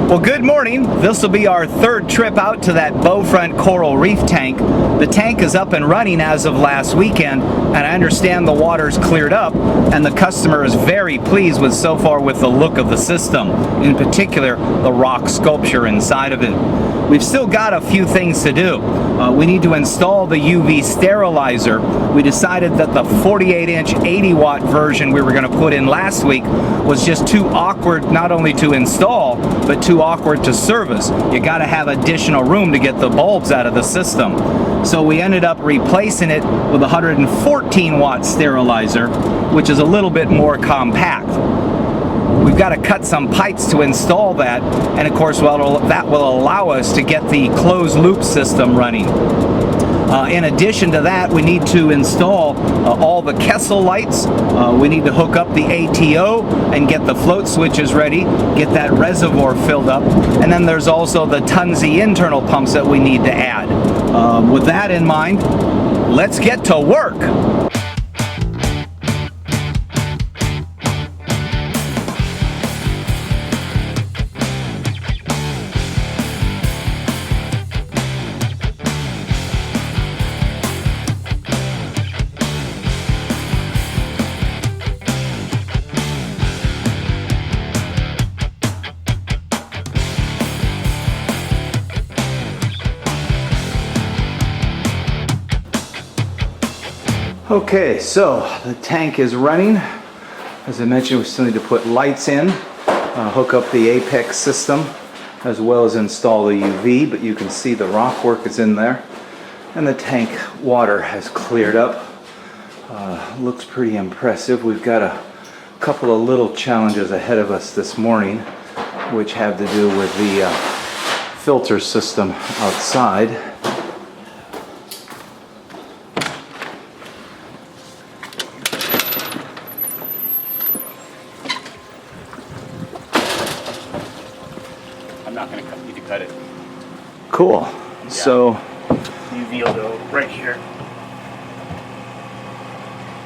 Well, good morning. This will be our third trip out to that Bowfront Coral Reef Tank. The tank is up and running as of last weekend, and I understand the water's cleared up, and the customer is very pleased with so far with the look of the system, in particular the rock sculpture inside of it. We've still got a few things to do. We need to install the UV sterilizer. We decided that the 48-inch 80-watt version we were going to put in last week was just too awkward not only to install, but too awkward to service. You got to have additional room to get the bulbs out of the system. So we ended up replacing it with a 114-watt sterilizer, which is a little bit more compact. We've got to cut some pipes to install that, and of course that will allow us to get the closed loop system running. In addition to that, we need to install all the Kessel lights. We need to hook up the ATO and get the float switches ready, get that reservoir filled up, and then there's also the Tunze internal pumps that we need to add. With that in mind, let's get to work. Okay, so the tank is running. As I mentioned, we still need to put lights in, hook up the Apex system, as well as install the UV, but you can see the rock work is in there. And the tank water has cleared up. Looks pretty impressive. We've got a couple of little challenges ahead of us this morning, which have to do with the filter system outside. I'm not going to need to cut it. Cool. Yeah. So UV will go right here.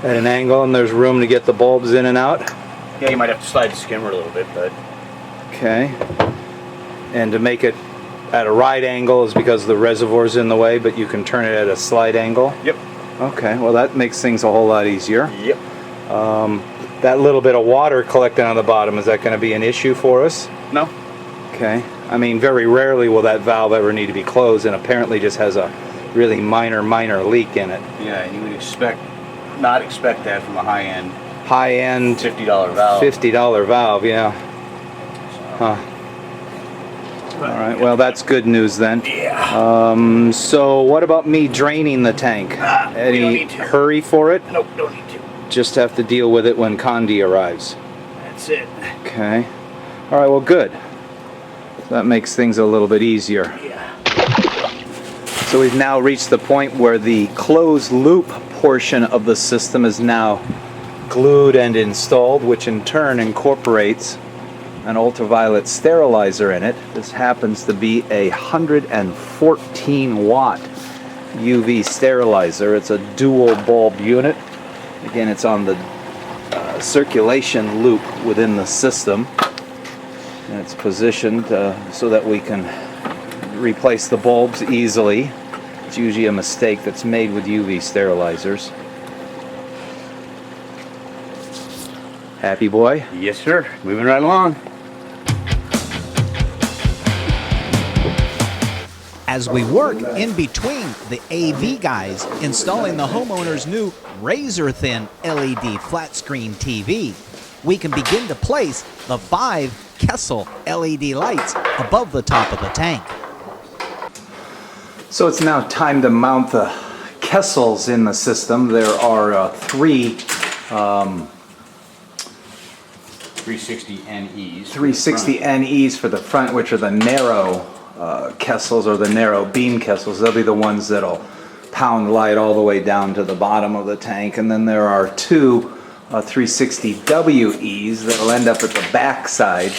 at an angle, and there's room to get the bulbs in and out. Yeah, you might have to slide the skimmer a little bit, but Okay. And to make it at a right angle is because the reservoir's in the way, but you can turn it at a slight angle. yep. Okay, well that makes things a whole lot easier. Yep. That little bit of water collecting on the bottom, is that going to be an issue for us? No. Okay. I mean, very rarely will that valve ever need to be closed, and apparently just has a really minor leak in it. Yeah, and you would not expect that from a high-end High-end $50 valve. $50 valve, yeah. Huh. All right, well that's good news then. Yeah. So what about me draining the tank? We don't Any need to. hurry for it? Nope, don't need to. Just have to deal with it when Cande arrives. That's it. Okay. All right, well good. That makes things a little bit easier. Yeah. So we've now reached the point where the closed loop portion of the system is now glued and installed, which in turn incorporates an ultraviolet sterilizer in it. This happens to be a 114 watt UV sterilizer. It's a dual bulb unit. Again, it's on the circulation loop within the system, and it's positioned so that we can replace the bulbs easily. It's usually a mistake that's made with UV sterilizers. Happy boy? Yes, sir. Moving right along. As we work in between the AV guys installing the homeowner's new razor-thin LED flat-screen TV, we can begin to place the 5 Kessel LED lights above the top of the tank. So it's now time to mount the Kessels in the system. There are 3 360 NEs. 360 NEs for the front, which are the narrow Kessels, or the narrow beam Kessels. They'll be the ones that'll pound light all the way down to the bottom of the tank. And then there are 2 360 WEs that'll end up at the back side.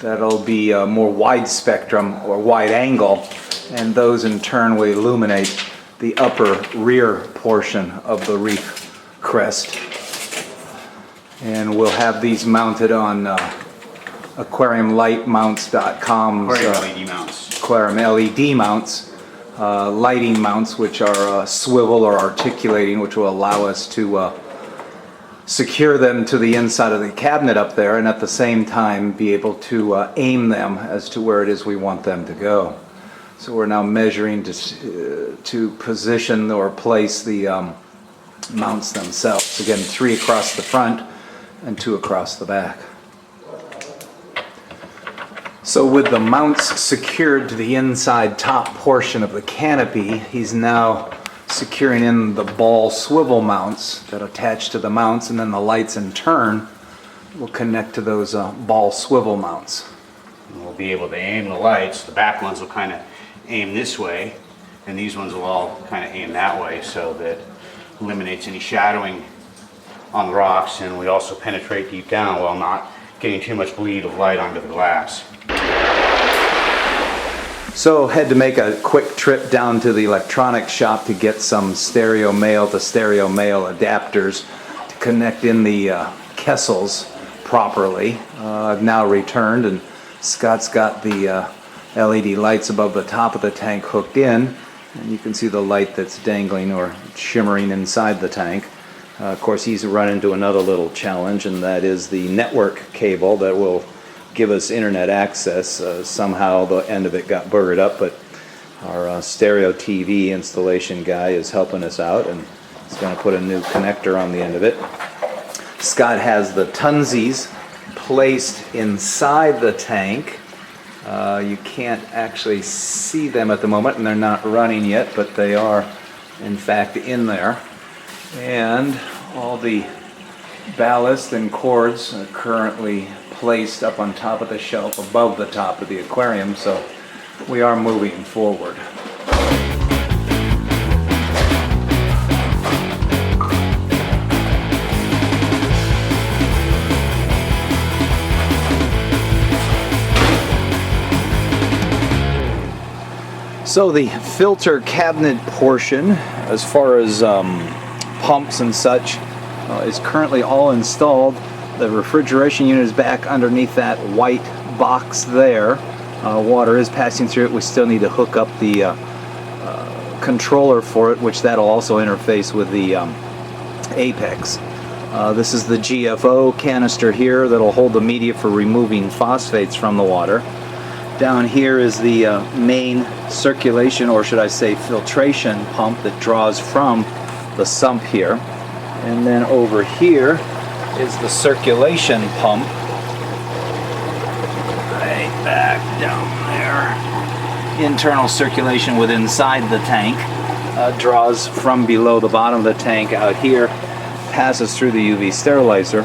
That'll be more wide spectrum or wide angle, and those in turn will illuminate the upper rear portion of the reef crest. And we'll have these mounted on aquariumlightmounts.com. Aquarium LED mounts. Aquarium LED mounts, lighting mounts, which are swivel or articulating, which will allow us to secure them to the inside of the cabinet up there, and at the same time be able to aim them as to where it is we want them to go. So we're now measuring to position or place the mounts themselves. Again, 3 across the front and 2 across the back. So with the mounts secured to the inside top portion of the canopy, he's now securing in the ball swivel mounts that attach to the mounts, and then the lights in turn will connect to those ball swivel mounts. And we'll be able to aim the lights. The back ones will kind of aim this way, and these ones will all kind of aim that way, so that eliminates any shadowing on the rocks, and we also penetrate deep down while not getting too much bleed of light onto the glass. So had to make a quick trip down to the electronics shop to get some stereo male to stereo male adapters to connect in the Kessels properly. I've now returned, and Scott's got the LED lights above the top of the tank hooked in, and you can see the light that's dangling or shimmering inside the tank. Of course, he's run into another little challenge, and that is the network cable that will give us internet access. Somehow the end of it got boogered up, but our stereo TV installation guy is helping us out, and he's going to put a new connector on the end of it. Scott has the Tunzes placed inside the tank. You can't actually see them at the moment, and they're not running yet, but they are in fact in there. And all the ballast and cords are currently placed up on top of the shelf above the top of the aquarium, so we are moving forward. So the filter cabinet portion, as far as pumps and such, is currently all installed. The refrigeration unit is back underneath that white box there. Water is passing through it. We still need to hook up the controller for it, which that'll also interface with the Apex. This is the GFO canister here that'll hold the media for removing phosphates from the water. Down here is the main circulation, or should I say filtration pump that draws from the sump here. And then over here is the circulation pump. Right back down there. Internal circulation within inside the tank draws from below the bottom of the tank out here, passes through the UV sterilizer,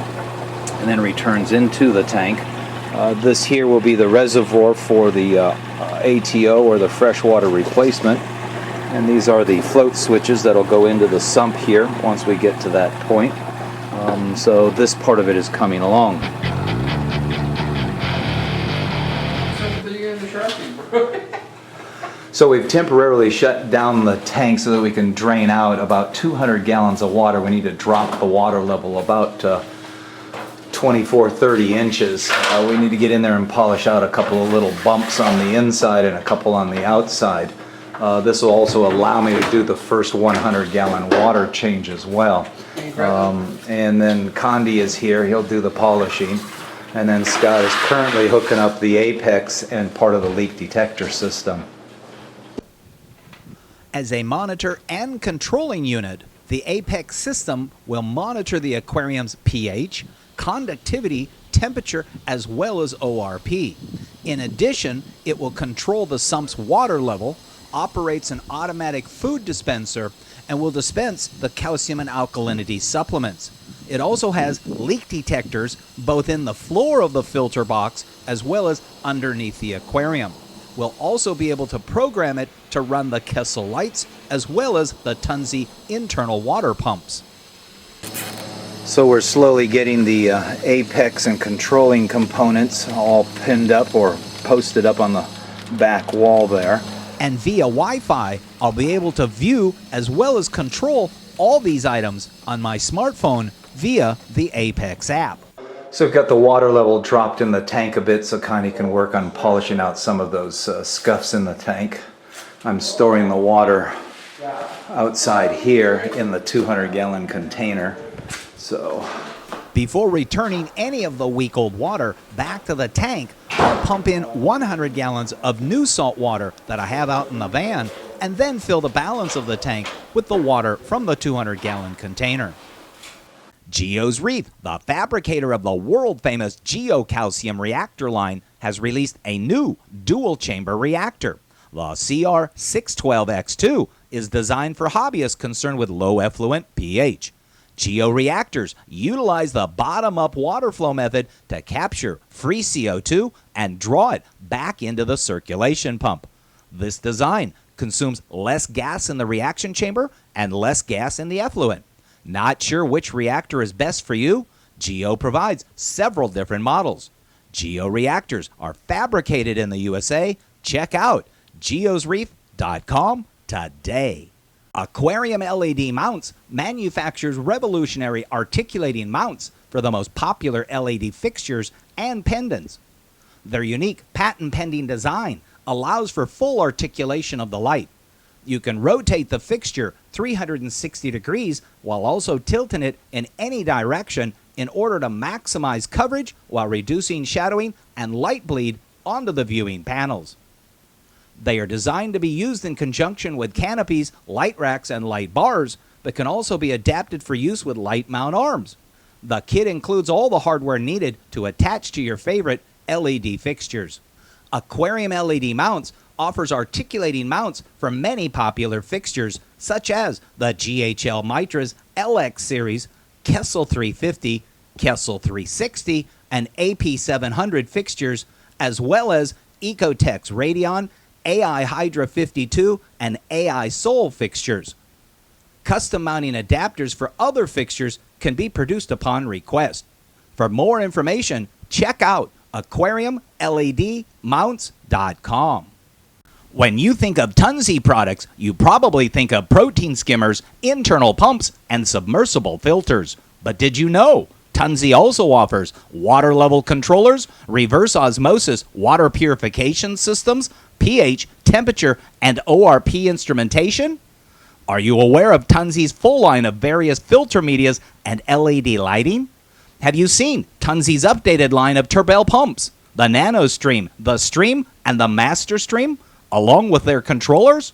and then returns into the tank. This here will be the reservoir for the ATO, or the freshwater replacement. And these are the float switches that'll go into the sump here once we get to that point. So this part of it is coming along. So we've temporarily shut down the tank so that we can drain out about 200 gallons of water. We need to drop the water level about 24-30 inches. We need to get in there and polish out a couple of little bumps on the inside and a couple on the outside. This will also allow me to do the first 100-gallon water change as well. And then Cande is here. He'll do the polishing. And then Scott is currently hooking up the Apex and part of the leak detector system. As a monitor and controlling unit, the Apex system will monitor the aquarium's pH, conductivity, temperature, as well as ORP. In addition, it will control the sump's water level, operates an automatic food dispenser, and will dispense the calcium and alkalinity supplements. It also has leak detectors both in the floor of the filter box as well as underneath the aquarium. We'll also be able to program it to run the Kessel lights as well as the Tunze internal water pumps. So we're slowly getting the Apex and controlling components all pinned up or posted up on the back wall there. And via Wi-Fi, I'll be able to view as well as control all these items on my smartphone via the Apex app. So we've got the water level dropped in the tank a bit so Connie can work on polishing out some of those scuffs in the tank. I'm storing the water outside here in the 200-gallon container. So Before returning any of the week-old water back to the tank, I'll pump in 100 gallons of new salt water that I have out in the van and then fill the balance of the tank with the water from the 200-gallon container. Geo's Reef, the fabricator of the world-famous geocalcium reactor line, has released a new dual-chamber reactor. The CR612X2 is designed for hobbyists concerned with low effluent pH. Georeactors utilize the bottom-up water flow method to capture free CO2 and draw it back into the circulation pump. This design consumes less gas in the reaction chamber and less gas in the effluent. Not sure which reactor is best for you? Geo provides several different models. Georeactors are fabricated in the USA. Check out geosreef.com today. Aquarium LED Mounts manufactures revolutionary articulating mounts for the most popular LED fixtures and pendants. Their unique patent-pending design allows for full articulation of the light. You can rotate the fixture 360 degrees while also tilting it in any direction in order to maximize coverage while reducing shadowing and light bleed onto the viewing panels. They are designed to be used in conjunction with canopies, light racks, and light bars, but can also be adapted for use with light mount arms. The kit includes all the hardware needed to attach to your favorite LED fixtures. Aquarium LED Mounts offers articulating mounts for many popular fixtures, such as the GHL Mitra's LX series, Kessel 350, Kessel 360, and AP700 fixtures, as well as Ecotech's Radion, AI Hydra 52, and AI Soul fixtures. Custom mounting adapters for other fixtures can be produced upon request. For more information, check out aquariumledmounts.com. When you think of Tunze products, you probably think of protein skimmers, internal pumps, and submersible filters. But did you know Tunze also offers water level controllers, reverse osmosis water purification systems, pH, temperature, and ORP instrumentation? Are you aware of Tunze's full line of various filter medias and LED lighting? Have you seen Tunze's updated line of Turbel pumps, the NanoStream, the Stream, and the Master Stream, along with their controllers?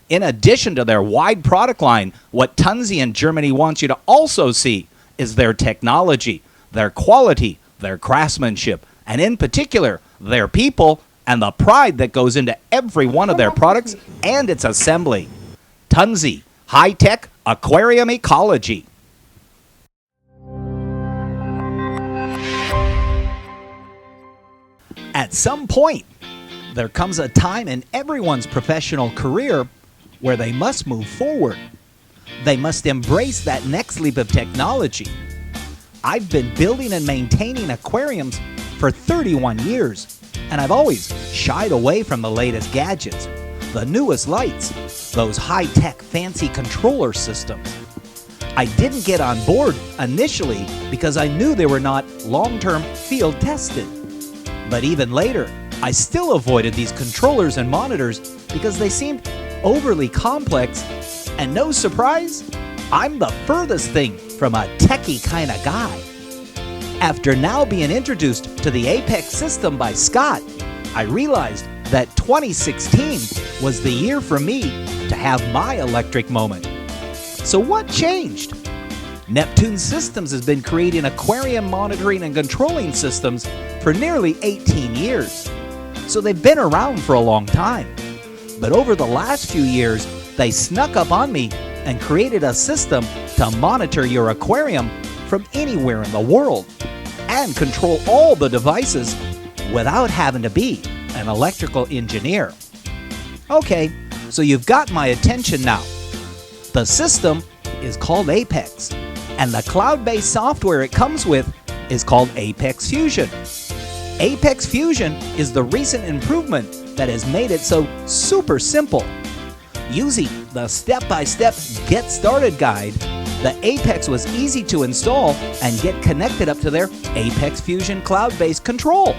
In addition to their wide product line, what Tunze in Germany wants you to also see is their technology, their quality, their craftsmanship, and in particular, their people and the pride that goes into every one of their products and its assembly. Tunze, high-tech aquarium ecology. At some point, there comes a time in everyone's professional career where they must move forward. They must embrace that next leap of technology. I've been building and maintaining aquariums for 31 years, and I've always shied away from the latest gadgets, the newest lights, those high-tech fancy controller systems. I didn't get on board initially because I knew they were not long-term field tested. But even later, I still avoided these controllers and monitors because they seemed overly complex, and no surprise, I'm the furthest thing from a techie kind of guy. After now being introduced to the Apex system by Scott, I realized that 2016 was the year for me to have my electric moment. So what changed? Neptune Systems has been creating aquarium monitoring and controlling systems for nearly 18 years. So they've been around for a long time. But over the last few years, they snuck up on me and created a system to monitor your aquarium from anywhere in the world and control all the devices without having to be an electrical engineer. Okay, so you've got my attention now. The system is called Apex, and the cloud-based software it comes with is called Apex Fusion. Apex Fusion is the recent improvement that has made it so super simple. Using the step-by-step Get Started guide, The Apex was easy to install and get connected up to their Apex Fusion cloud-based control.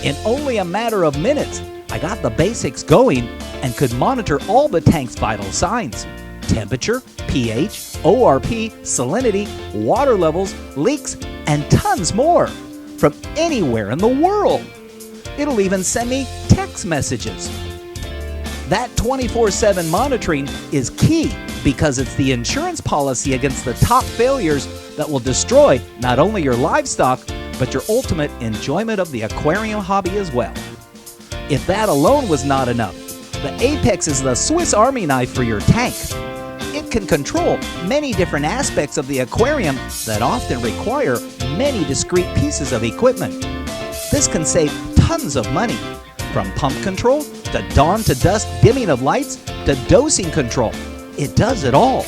In only a matter of minutes, I got the basics going and could monitor all the tank's vital signs: temperature, pH, ORP, salinity, water levels, leaks, and tons more from anywhere in the world. It'll even send me text messages. That 24/7 monitoring is key because it's the insurance policy against the top failures that will destroy not only your livestock, but your ultimate enjoyment of the aquarium hobby as well. If that alone was not enough, the Apex is the Swiss Army knife for your tank. It can control many different aspects of the aquarium that often require many discrete pieces of equipment. This can save tons of money, from pump control to dawn to dusk dimming of lights to dosing control. It does it all.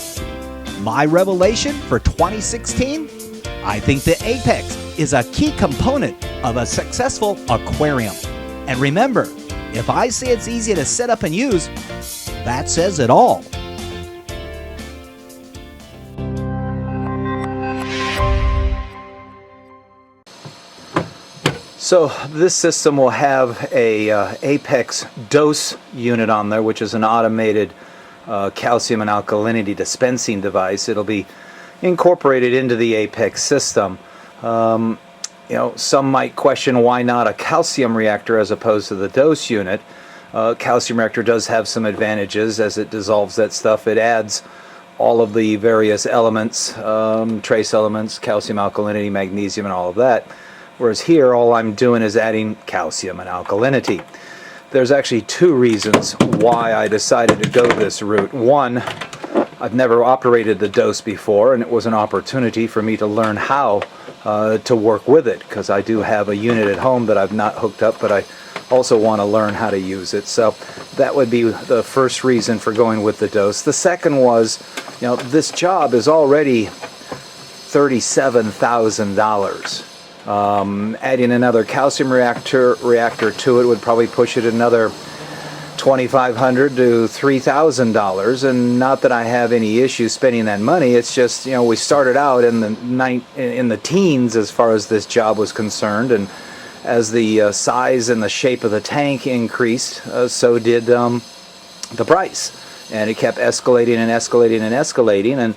My revelation for 2016? I think the Apex is a key component of a successful aquarium. And remember, if I say it's easy to set up and use, that says it all. So this system will have a Apex dose unit on there, which is an automated calcium and alkalinity dispensing device. It'll be incorporated into the Apex system. You know, some might question why not a calcium reactor as opposed to the dose unit. Calcium reactor does have some advantages as it dissolves that stuff. It adds all of the various elements, trace elements, calcium, alkalinity, magnesium, and all of that. Whereas here, all I'm doing is adding calcium and alkalinity. There's actually two reasons why I decided to go this route. One, I've never operated the dose before, and it was an opportunity for me to learn how to work with it, because I do have a unit at home that I've not hooked up, but I also want to learn how to use it. So that would be the first reason for going with the dose. The second was, you know, this job is already $37,000. Adding another calcium reactor to it would probably push it another $2,500 to $3,000, and not that I have any issue spending that money. It's just, you know, we started out in the teens as far as this job was concerned, and as the size and the shape of the tank increased, so did the price, and it kept escalating and escalating and escalating. And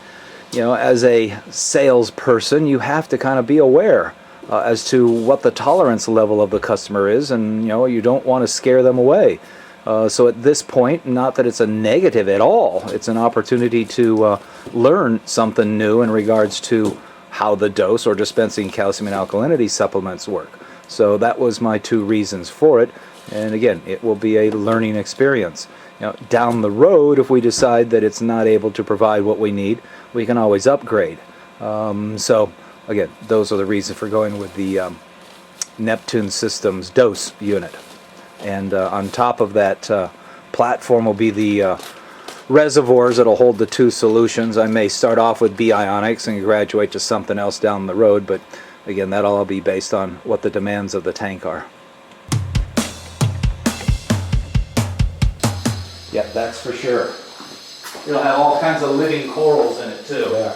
you know, as a salesperson, you have to kind of be aware as to what the tolerance level of the customer is, and you know, you don't want to scare them away. So at this point, not that it's a negative at all, it's an opportunity to learn something new in regards to how the dose or dispensing calcium and alkalinity supplements work. So that was my two reasons for it, and again, it will be a learning experience. You know, down the road, if we decide that it's not able to provide what we need, we can always upgrade. So again, those are the reasons for going with the Neptune Systems dose unit. And on top of that platform will be the reservoirs that'll hold the two solutions. I may start off with B-ionics and graduate to something else down the road, but again, that'll all be based on what the demands of the tank are. Yep, that's for sure. It'll have all kinds of living corals in it too. Yeah.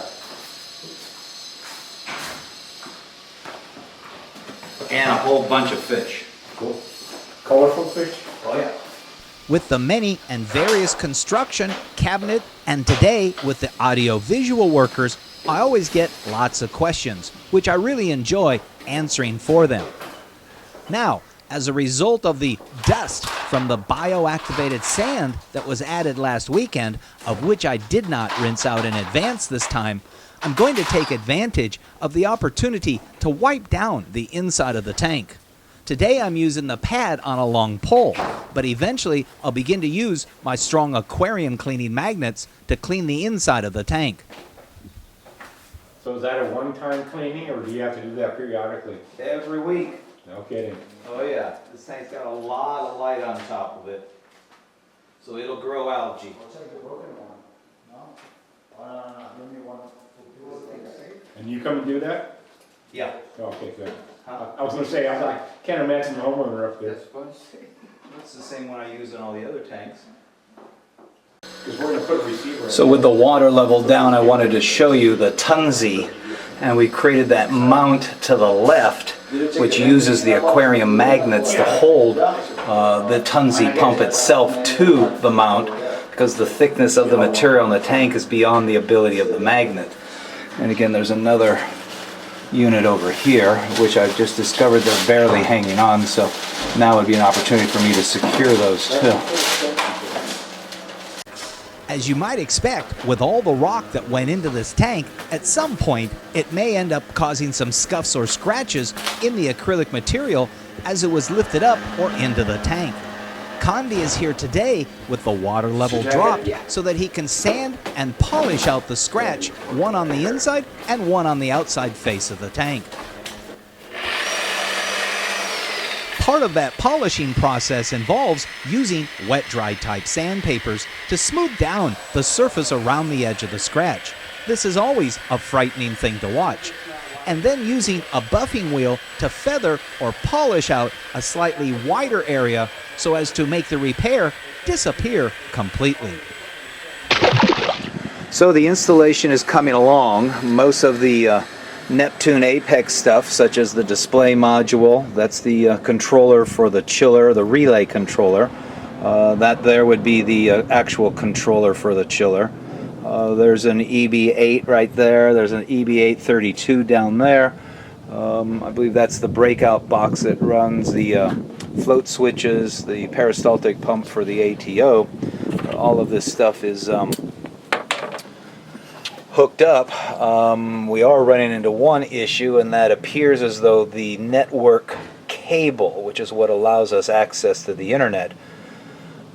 And a whole bunch of fish. Cool. Colorful fish? Oh yeah. With the many and various construction, cabinet, and today with the audio-visual workers, I always get lots of questions, which I really enjoy answering for them. Now, as a result of the dust from the bioactivated sand that was added last weekend, of which I did not rinse out in advance this time, I'm going to take advantage of the opportunity to wipe down the inside of the tank. Today I'm using the pad on a long pole, but eventually I'll begin to use my strong aquarium cleaning magnets to clean the inside of the tank. So is that a one-time cleaning, or do you have to do that periodically? Every week. No kidding. Oh yeah. This tank's got a lot of light on top of it, so it'll grow algae. And you come and do that? Yeah. Okay, good. Huh? I was gonna say, I can't imagine the homeowner up there. That's the same one I use in all the other tanks. Because we're gonna put a receiver in. So with the water level down, I wanted to show you the Tunze, and we created that mount to the left, which uses the aquarium magnets to hold the Tunze pump itself to the mount, because the thickness of the material in the tank is beyond the ability of the magnet. And again, there's another unit over here, which I've just discovered they're barely hanging on, so now would be an opportunity for me to secure those too. As you might expect, with all the rock that went into this tank, at some point it may end up causing some scuffs or scratches in the acrylic material as it was lifted up or into the tank. Cande is here today with the water level dropped so that he can sand and polish out the scratch, one on the inside and one on the outside face of the tank. Part of that polishing process involves using wet-dry type sandpapers to smooth down the surface around the edge of the scratch. This is always a frightening thing to watch. And then using a buffing wheel to feather or polish out a slightly wider area so as to make the repair disappear completely. So the installation is coming along. Most of the Neptune Apex stuff, such as the display module, that's the controller for the chiller, the relay controller. That there would be the actual controller for the chiller. There's an EB8 right there. There's an EB832 down there. I believe that's the breakout box that runs the float switches, the peristaltic pump for the ATO. All of this stuff is hooked up. We are running into one issue, and that appears as though the network cable, which is what allows us access to the internet,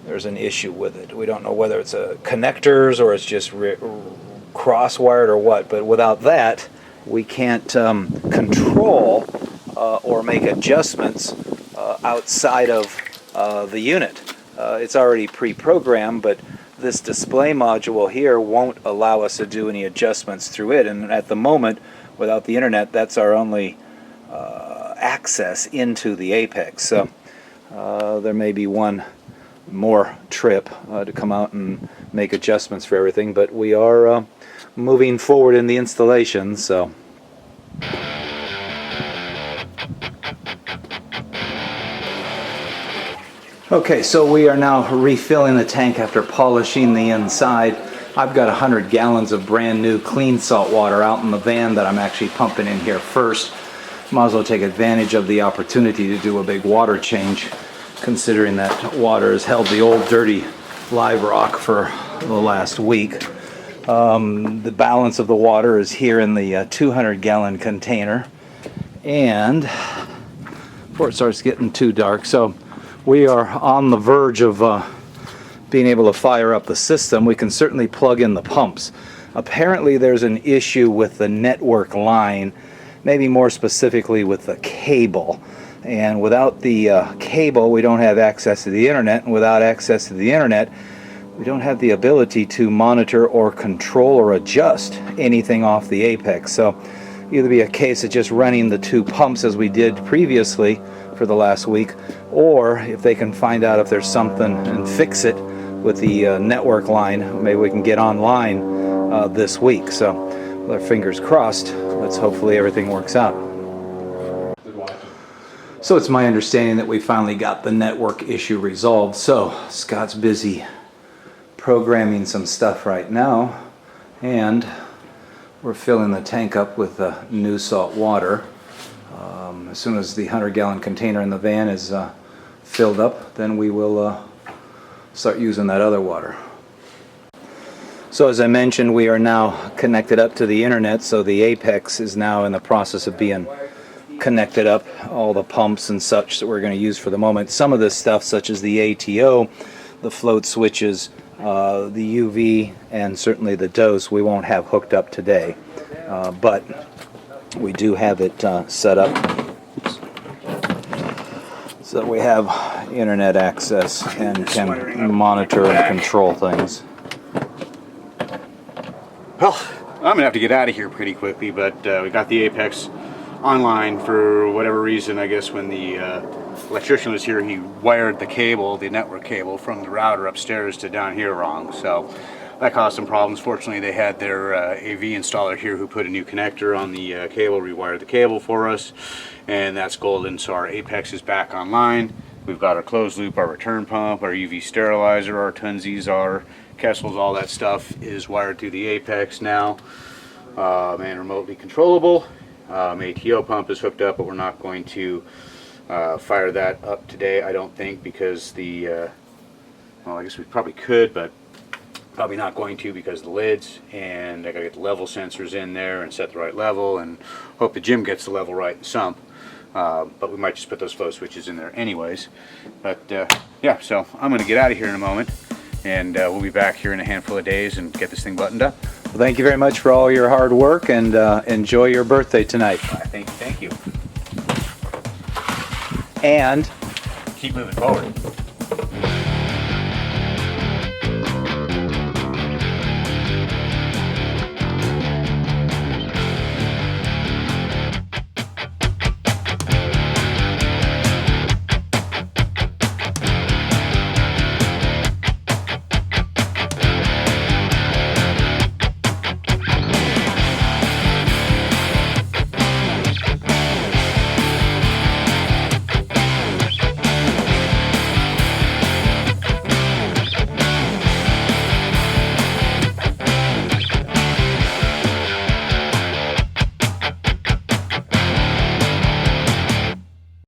there's an issue with it. We don't know whether it's connectors or it's just cross-wired or what, but without that we can't control or make adjustments outside of the unit. It's already pre-programmed, but this display module here won't allow us to do any adjustments through it, and at the moment, without the internet, that's our only access into the Apex. So there may be one more trip to come out and make adjustments for everything, but we are moving forward in the installation. So okay, so we are now refilling the tank after polishing the inside. I've got 100 gallons of brand new clean salt water out in the van that I'm actually pumping in here first. Might as well take advantage of the opportunity to do a big water change, considering that water has held the old dirty live rock for the last week. The balance of the water is here in the 200-gallon container, and before it starts getting too dark, so we are on the verge of being able to fire up the system. We can certainly plug in the pumps. Apparently there's an issue with the network line, maybe more specifically with the cable. And without the cable, we don't have access to the internet, and without access to the internet, we don't have the ability to monitor or control or adjust anything off the Apex. So either be a case of just running the two pumps as we did previously for the last week, or if they can find out if there's something and fix it with the network line, maybe we can get online this week. So with our fingers crossed, let's hopefully everything works out. So it's my understanding that we finally got the network issue resolved. So Scott's busy programming some stuff right now, and we're filling the tank up with new salt water. As soon as the 100-gallon container in the van is filled up, then we will start using that other water. So as I mentioned, we are now connected up to the internet, so the Apex is now in the process of being connected up, all the pumps and such that we're going to use for the moment. Some of this stuff, such as the ATO, the float switches, the UV, and certainly the dose, we won't have hooked up today, but we do have it set up so that we have internet access and can monitor and control things. Well, I'm gonna have to get out of here pretty quickly, but we got the Apex online for whatever reason. I guess when the electrician was here, he wired the cable, the network cable, from the router upstairs to down here wrong. So that caused some problems. Fortunately, they had their AV installer here who put a new connector on the cable, rewired the cable for us, and that's golden. So our Apex is back online. We've got our closed loop, our return pump, our UV sterilizer, our Tunzes, our Kessels, all that stuff is wired through the Apex now, and remotely controllable. ATO pump is hooked up, but we're not going to fire that up today, I don't think, because the, well, I guess we probably could, but probably not going to because of the lids, and I gotta get the level sensors in there and set the right level and hope the gym gets the level right in the sump. But we might just put those flow switches in there anyways. But yeah, so I'm gonna get out of here in a moment, and we'll be back here in a handful of days and get this thing buttoned up. Well, thank you very much for all your hard work, and enjoy your birthday tonight. Thank you. And Keep moving forward.